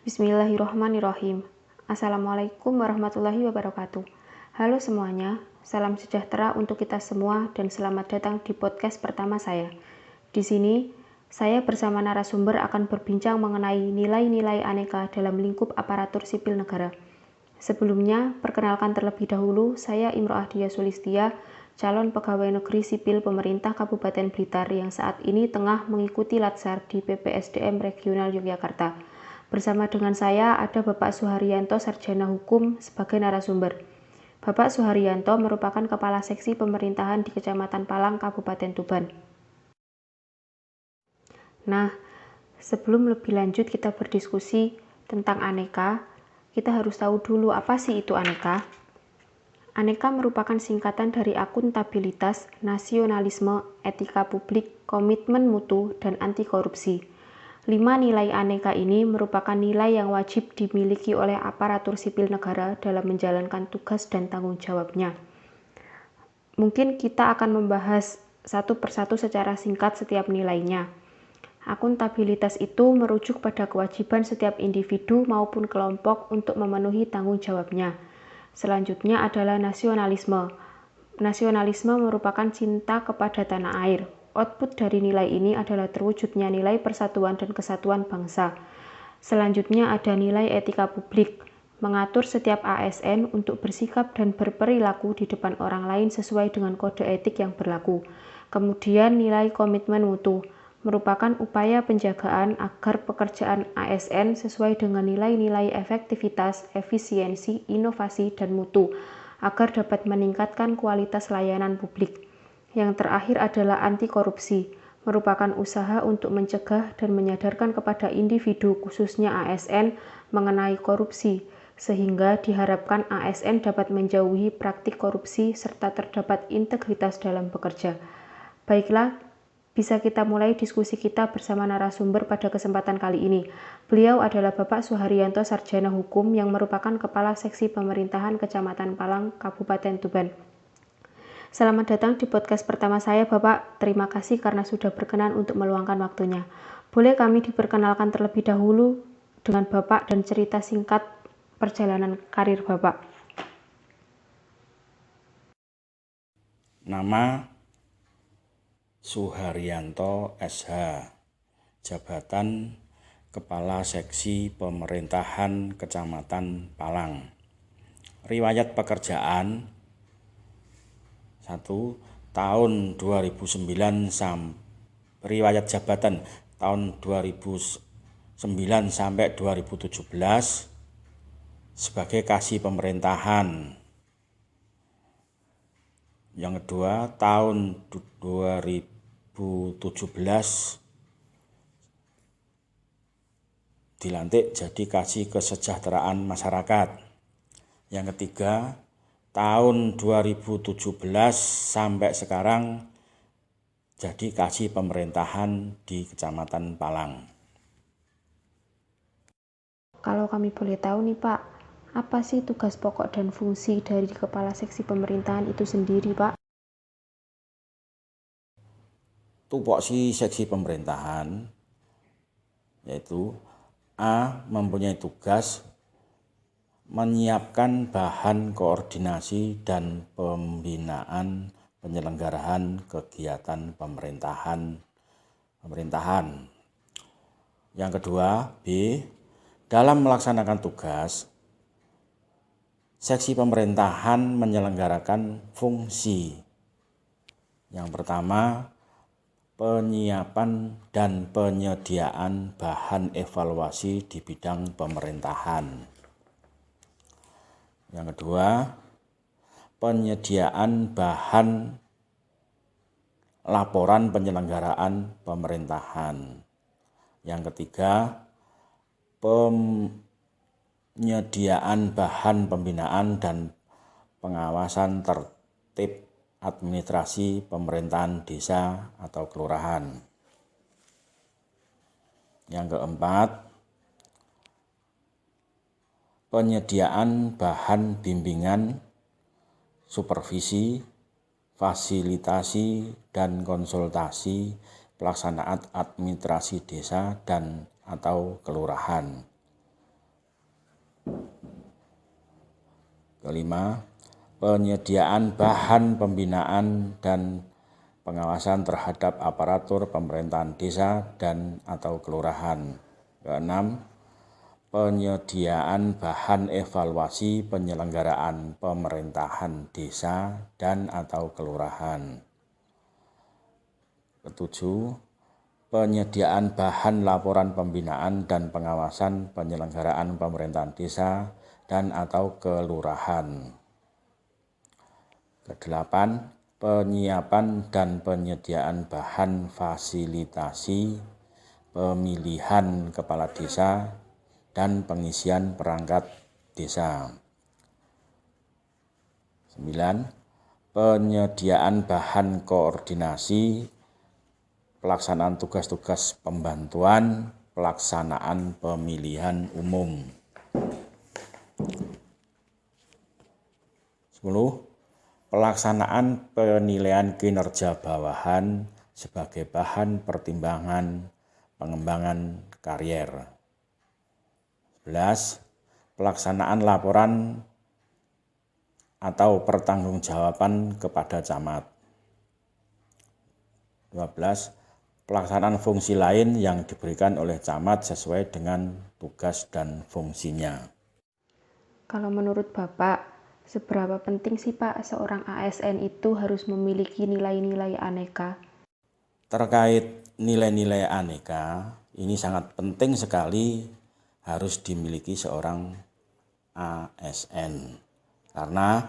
Bismillahirrahmanirrahim. Assalamualaikum warahmatullahi wabarakatuh. Halo semuanya, salam sejahtera untuk kita semua dan selamat datang di podcast pertama saya. Di sini, saya bersama narasumber akan berbincang mengenai nilai-nilai aneka dalam lingkup aparatur sipil negara. Sebelumnya, perkenalkan terlebih dahulu, saya Imro'ah Dia Sulistia, calon pegawai negeri sipil pemerintah Kabupaten Blitar yang saat ini tengah mengikuti latsar di PPSDM Regional Yogyakarta. Bersama dengan saya ada Bapak Suharyanto, Sarjana Hukum sebagai narasumber. Bapak Suharyanto merupakan Kepala Seksi Pemerintahan di Kecamatan Palang, Kabupaten Tuban. Nah, sebelum lebih lanjut kita berdiskusi tentang aneka, kita harus tahu dulu apa sih itu aneka. Aneka merupakan singkatan dari akuntabilitas, nasionalisme, etika publik, komitmen mutu, dan anti korupsi. 5 nilai aneka ini merupakan nilai yang wajib dimiliki oleh aparatur sipil negara dalam menjalankan tugas dan tanggung jawabnya. Mungkin kita akan membahas satu persatu secara singkat setiap nilainya. Akuntabilitas itu merujuk pada kewajiban setiap individu maupun kelompok untuk memenuhi tanggung jawabnya. Selanjutnya adalah nasionalisme. Nasionalisme merupakan cinta kepada tanah air. Output dari nilai ini adalah terwujudnya nilai persatuan dan kesatuan bangsa. Selanjutnya ada nilai etika publik, mengatur setiap ASN untuk bersikap dan berperilaku di depan orang lain sesuai dengan kode etik yang berlaku. Kemudian nilai komitmen mutu, merupakan upaya penjagaan agar pekerjaan ASN sesuai dengan nilai-nilai efektivitas, efisiensi, inovasi, dan mutu, agar dapat meningkatkan kualitas layanan publik. Yang terakhir adalah anti korupsi, merupakan usaha untuk mencegah dan menyadarkan kepada individu, khususnya ASN, mengenai korupsi, sehingga diharapkan ASN dapat menjauhi praktik korupsi serta terdapat integritas dalam bekerja. Baiklah, bisa kita mulai diskusi kita bersama narasumber pada kesempatan kali ini. Beliau adalah Bapak Suharyanto, Sarjana Hukum yang merupakan Kepala Seksi Pemerintahan Kecamatan Palang, Kabupaten Tuban. Selamat datang di podcast pertama saya, Bapak. Terima kasih karena sudah berkenan untuk meluangkan waktunya. Boleh kami diperkenalkan terlebih dahulu dengan Bapak dan cerita singkat perjalanan karir Bapak. Nama Suharyanto SH, jabatan Kepala Seksi Pemerintahan Kecamatan Palang. Riwayat pekerjaan 1. Tahun 2009 riwayat jabatan tahun 2009 sampai 2017 sebagai Kasih Pemerintahan. Yang kedua, tahun 2017 dilantik jadi Kasih Kesejahteraan Masyarakat. Yang ketiga, tahun 2017 sampai sekarang jadi Kasih Pemerintahan di Kecamatan Palang. Kalau kami boleh tahu nih Pak, apa sih tugas pokok dan fungsi dari Kepala Seksi Pemerintahan itu sendiri, Pak? Tupoksi seksi pemerintahan yaitu A. Mempunyai tugas menyiapkan bahan koordinasi dan pembinaan penyelenggaraan kegiatan pemerintahan. Yang kedua, B. Dalam melaksanakan tugas, seksi pemerintahan menyelenggarakan fungsi. Yang pertama, penyiapan dan penyediaan bahan evaluasi di bidang pemerintahan. Yang kedua, penyediaan bahan laporan penyelenggaraan pemerintahan. Yang ketiga, penyediaan bahan pembinaan dan pengawasan tertib administrasi pemerintahan desa atau kelurahan. Yang keempat, penyediaan bahan bimbingan, supervisi, fasilitasi, dan konsultasi pelaksanaan administrasi desa dan atau kelurahan. Kelima, penyediaan bahan pembinaan dan pengawasan terhadap aparatur pemerintahan desa dan atau kelurahan. Keenam, penyediaan bahan evaluasi penyelenggaraan pemerintahan desa dan atau kelurahan. Ketujuh, penyediaan bahan laporan pembinaan dan pengawasan penyelenggaraan pemerintahan desa dan atau kelurahan. Kedelapan, penyiapan dan penyediaan bahan fasilitasi pemilihan kepala desa dan pengisian perangkat desa. 9. Penyediaan bahan koordinasi pelaksanaan tugas-tugas pembantuan pelaksanaan pemilihan umum. 10. Pelaksanaan penilaian kinerja bawahan sebagai bahan pertimbangan pengembangan karier. 11. Pelaksanaan laporan atau pertanggungjawaban kepada camat. 12. Pelaksanaan fungsi lain yang diberikan oleh camat sesuai dengan tugas dan fungsinya. Kalau menurut Bapak, seberapa penting sih Pak seorang ASN itu harus memiliki nilai-nilai aneka? Terkait nilai-nilai aneka, ini sangat penting sekali harus dimiliki seorang ASN. Karena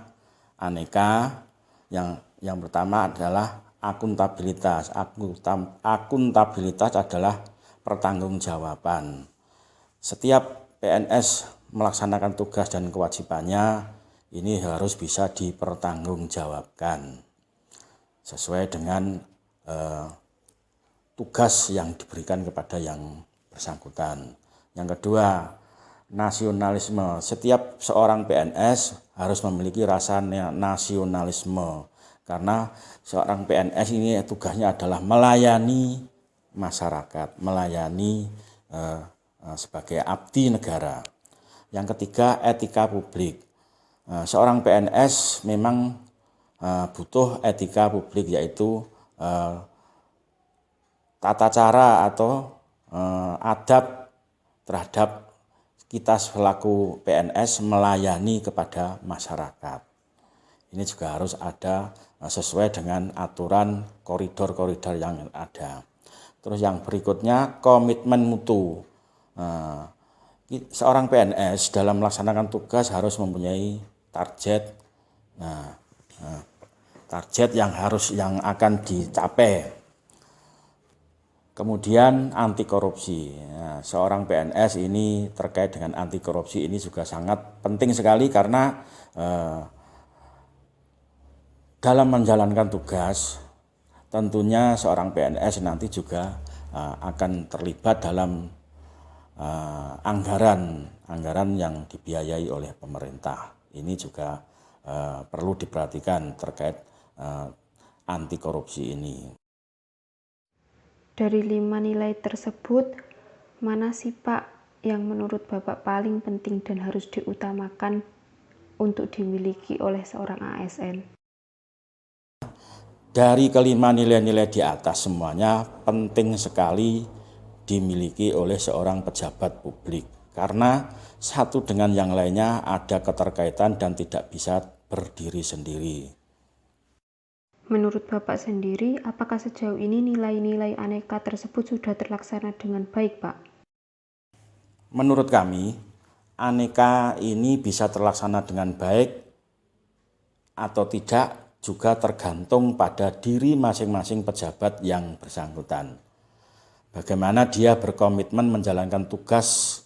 aneka yang pertama adalah akuntabilitas. Akuntabilitas adalah pertanggungjawaban. Setiap PNS melaksanakan tugas dan kewajibannya ini harus bisa dipertanggungjawabkan sesuai dengan tugas yang diberikan kepada yang bersangkutan. Yang kedua, nasionalisme. Setiap seorang PNS harus memiliki rasa nasionalisme karena seorang PNS ini tugasnya adalah melayani masyarakat, melayani sebagai abdi negara. Yang ketiga, etika publik. Seorang PNS memang butuh etika publik, yaitu tata cara atau adab terhadap kita selaku PNS melayani kepada masyarakat. Ini juga harus ada sesuai dengan aturan koridor-koridor yang ada. Terus yang berikutnya, komitmen mutu. Seorang PNS dalam melaksanakan tugas harus mempunyai target, target yang akan dicapai. Kemudian anti korupsi. Seorang PNS ini terkait dengan anti korupsi ini juga sangat penting sekali karena dalam menjalankan tugas tentunya seorang PNS nanti juga akan terlibat dalam anggaran yang dibiayai oleh pemerintah. Ini juga perlu diperhatikan terkait anti korupsi ini. Dari 5 nilai tersebut, mana sih Pak yang menurut Bapak paling penting dan harus diutamakan untuk dimiliki oleh seorang ASN? Dari kelima nilai-nilai di atas semuanya penting sekali dimiliki oleh seorang pejabat publik. Karena satu dengan yang lainnya ada keterkaitan dan tidak bisa berdiri sendiri. Menurut Bapak sendiri, apakah sejauh ini nilai-nilai aneka tersebut sudah terlaksana dengan baik, Pak? Menurut kami, aneka ini bisa terlaksana dengan baik atau tidak juga tergantung pada diri masing-masing pejabat yang bersangkutan. Bagaimana dia berkomitmen menjalankan tugas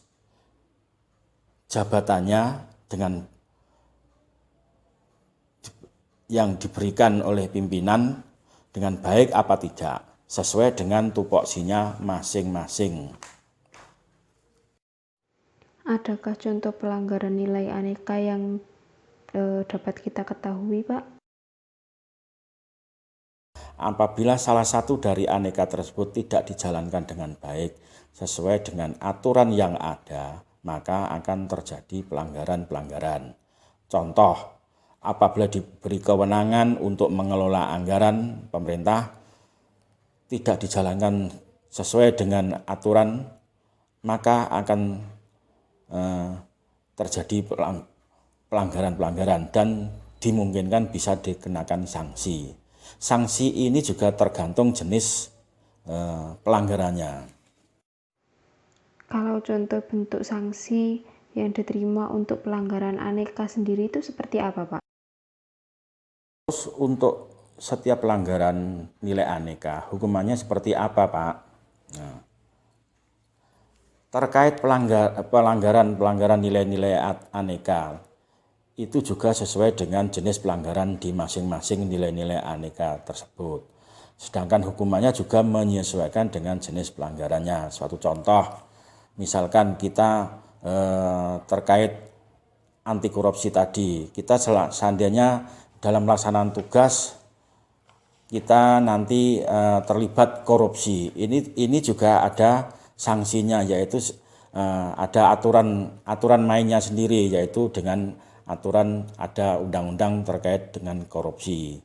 jabatannya dengan yang diberikan oleh pimpinan dengan baik apa tidak, sesuai dengan tupoksinya masing-masing. Adakah contoh pelanggaran nilai aneka yang dapat kita ketahui, Pak? Apabila salah satu dari aneka tersebut tidak dijalankan dengan baik sesuai dengan aturan yang ada, maka akan terjadi pelanggaran-pelanggaran. Contoh, apabila diberi kewenangan untuk mengelola anggaran pemerintah tidak dijalankan sesuai dengan aturan, maka akan terjadi pelanggaran-pelanggaran dan dimungkinkan bisa dikenakan sanksi. Sanksi ini juga tergantung jenis pelanggarannya. Kalau contoh bentuk sanksi yang diterima untuk pelanggaran aneka sendiri itu seperti apa, Pak? Terus untuk setiap pelanggaran nilai aneka, hukumannya seperti apa, Pak? Nah, terkait pelanggaran nilai-nilai aneka, itu juga sesuai dengan jenis pelanggaran di masing-masing nilai-nilai aneka tersebut. Sedangkan hukumannya juga menyesuaikan dengan jenis pelanggarannya. Suatu contoh, misalkan kita terkait anti korupsi tadi, kita seandainya dalam pelaksanaan tugas kita nanti terlibat korupsi, ini juga ada sanksinya, yaitu ada aturan mainnya sendiri, yaitu dengan aturan ada undang-undang terkait dengan korupsi.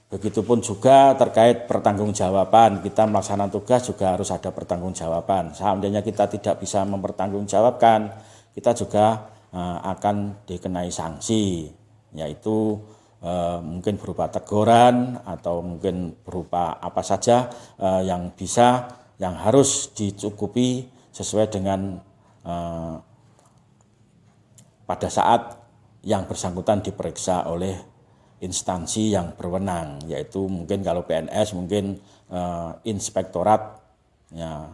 Begitupun juga terkait pertanggungjawaban, kita melaksanakan tugas juga harus ada pertanggungjawaban. Seandainya kita tidak bisa mempertanggungjawabkan, kita juga akan dikenai sanksi, yaitu mungkin berupa teguran atau mungkin berupa apa saja yang harus dicukupi sesuai dengan pada saat yang bersangkutan diperiksa oleh instansi yang berwenang, yaitu mungkin kalau PNS mungkin inspektorat ya,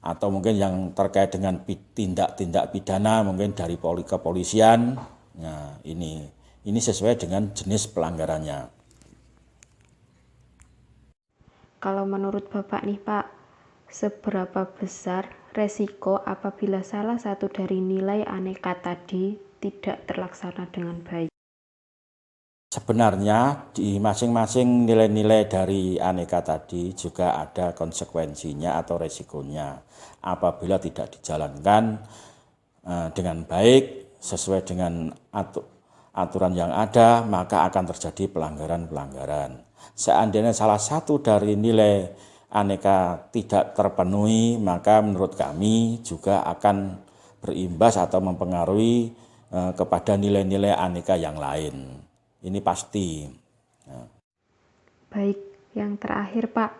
atau mungkin yang terkait dengan tindak-tindak pidana mungkin dari kepolisian. Nah, ini sesuai dengan jenis pelanggarannya. Kalau menurut Bapak nih Pak, seberapa besar resiko apabila salah satu dari nilai aneka tadi tidak terlaksana dengan baik? Sebenarnya di masing-masing nilai-nilai dari aneka tadi juga ada konsekuensinya atau resikonya. Apabila tidak dijalankan dengan baik sesuai dengan aturan yang ada, maka akan terjadi pelanggaran-pelanggaran. Seandainya salah satu dari nilai aneka tidak terpenuhi, maka menurut kami juga akan berimbas atau mempengaruhi kepada nilai-nilai aneka yang lain. Ini pasti. Baik, yang terakhir Pak,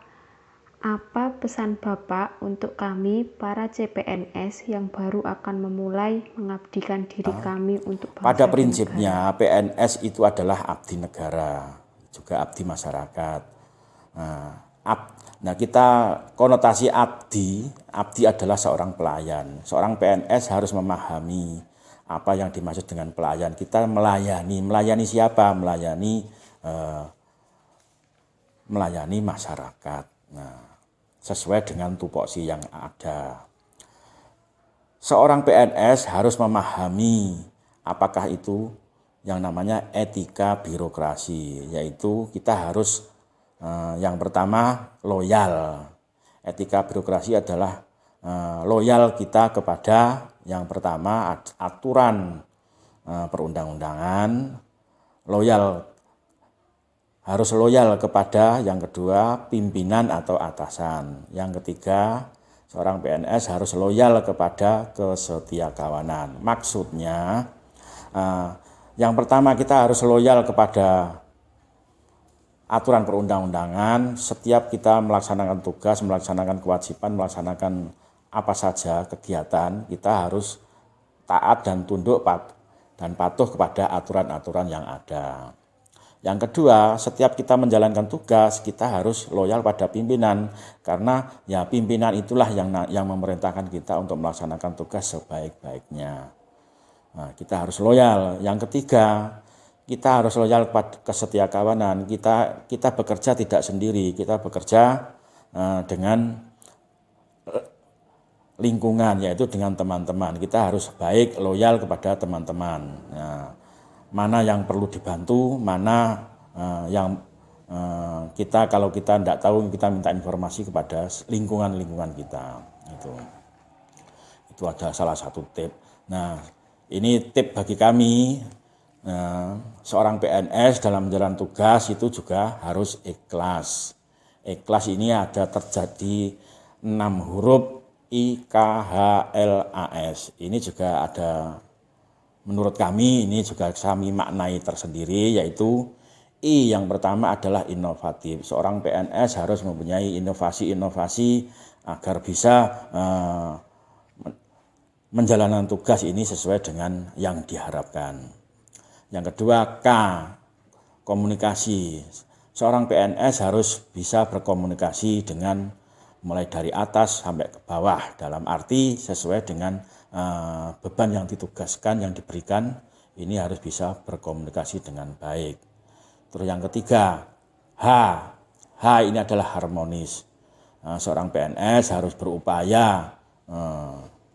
apa pesan Bapak untuk kami para CPNS yang baru akan memulai mengabdikan diri kami untuk bangsa Pada dan prinsipnya negara? PNS itu adalah abdi negara, juga abdi masyarakat. Nah, kita konotasi abdi adalah seorang pelayan. Seorang PNS harus memahami apa yang dimaksud dengan pelayan. Kita melayani siapa? Melayani masyarakat. Nah, sesuai dengan tupoksi yang ada. Seorang PNS harus memahami apakah itu yang namanya etika birokrasi, yaitu kita harus yang pertama loyal. Etika birokrasi adalah loyal kita kepada yang pertama aturan perundang-undangan, harus loyal kepada yang kedua pimpinan atau atasan. Yang ketiga, seorang PNS harus loyal kepada kesetiakawanan. Maksudnya yang pertama kita harus loyal kepada aturan perundang-undangan. Setiap kita melaksanakan tugas, melaksanakan kewajiban, melaksanakan apa saja kegiatan, kita harus taat dan tunduk dan patuh kepada aturan-aturan yang ada. Yang kedua, setiap kita menjalankan tugas, kita harus loyal pada pimpinan, karena ya pimpinan itulah yang memerintahkan kita untuk melaksanakan tugas sebaik-baiknya. Nah, kita harus loyal. Yang ketiga, kita harus loyal pada kesetiakawanan. Kita bekerja tidak sendiri, kita bekerja dengan lingkungan, yaitu dengan teman-teman. Kita harus baik, loyal kepada teman-teman. Nah, mana yang perlu dibantu, mana yang kalau kita tidak tahu, kita minta informasi kepada lingkungan kita. Itu ada salah satu tip. Nah, Ini tip bagi kami, seorang PNS dalam menjalankan tugas itu juga harus ikhlas. Ikhlas ini ada terjadi 6 huruf IKHLAS. Ini juga ada, menurut kami ini juga kami maknai tersendiri, yaitu I yang pertama adalah inovatif. Seorang PNS harus mempunyai inovasi-inovasi agar bisa menjalankan tugas ini sesuai dengan yang diharapkan. Yang kedua, K, komunikasi. Seorang PNS harus bisa berkomunikasi dengan mulai dari atas sampai ke bawah, dalam arti sesuai dengan beban yang ditugaskan, yang diberikan, ini harus bisa berkomunikasi dengan baik. Terus yang ketiga, H ini adalah harmonis. Seorang PNS harus berupaya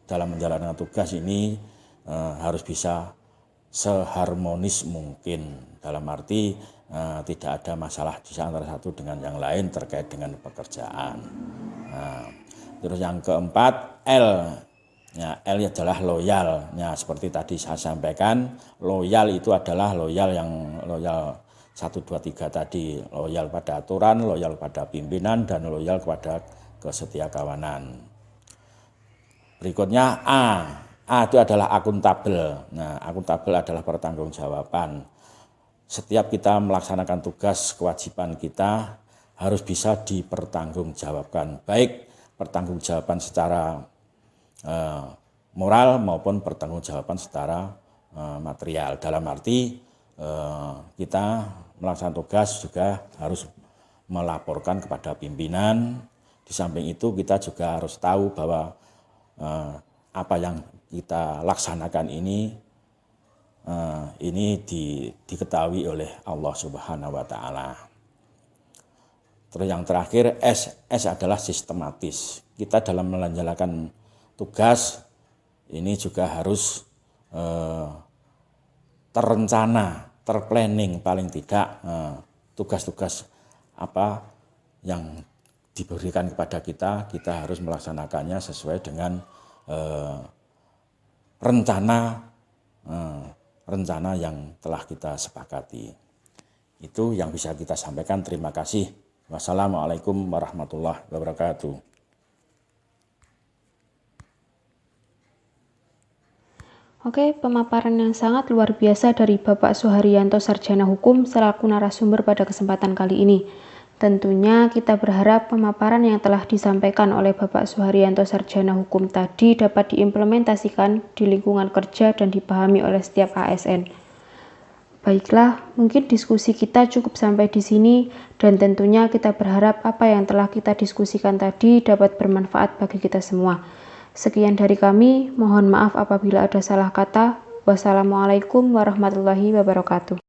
dalam menjalankan tugas ini harus bisa seharmonis mungkin, dalam arti tidak ada masalah di antara satu dengan yang lain terkait dengan pekerjaan. Terus yang keempat, L. Ya, L adalah loyal. Ya, seperti tadi saya sampaikan, loyal itu adalah loyal 1, 2, 3 tadi, loyal pada aturan, loyal pada pimpinan, dan loyal kepada kesetiakawanan. Berikutnya A itu adalah akuntabel. Nah, akuntabel adalah pertanggungjawaban. Setiap kita melaksanakan tugas, kewajiban kita harus bisa dipertanggungjawabkan, baik pertanggungjawaban secara moral maupun pertanggungjawaban secara material. Dalam arti kita melaksanakan tugas juga harus melaporkan kepada pimpinan. Di samping itu kita juga harus tahu bahwa apa yang kita laksanakan ini diketahui oleh Allah Subhanahu wa Ta'ala. Terus yang terakhir, S adalah sistematis. Kita dalam menjalankan tugas ini juga harus terencana, terplanning, paling tidak tugas-tugas apa yang diberikan kepada kita harus melaksanakannya sesuai dengan rencana yang telah kita sepakati. Itu yang bisa kita sampaikan. Terima kasih. Wassalamualaikum warahmatullahi wabarakatuh. Oke, pemaparan yang sangat luar biasa dari Bapak Suharyanto, Sarjana Hukum, selaku narasumber pada kesempatan kali ini. Tentunya kita berharap pemaparan yang telah disampaikan oleh Bapak Suharyanto, Sarjana Hukum tadi dapat diimplementasikan di lingkungan kerja dan dipahami oleh setiap ASN. Baiklah, mungkin diskusi kita cukup sampai di sini, dan tentunya kita berharap apa yang telah kita diskusikan tadi dapat bermanfaat bagi kita semua. Sekian dari kami, mohon maaf apabila ada salah kata. Wassalamualaikum warahmatullahi wabarakatuh.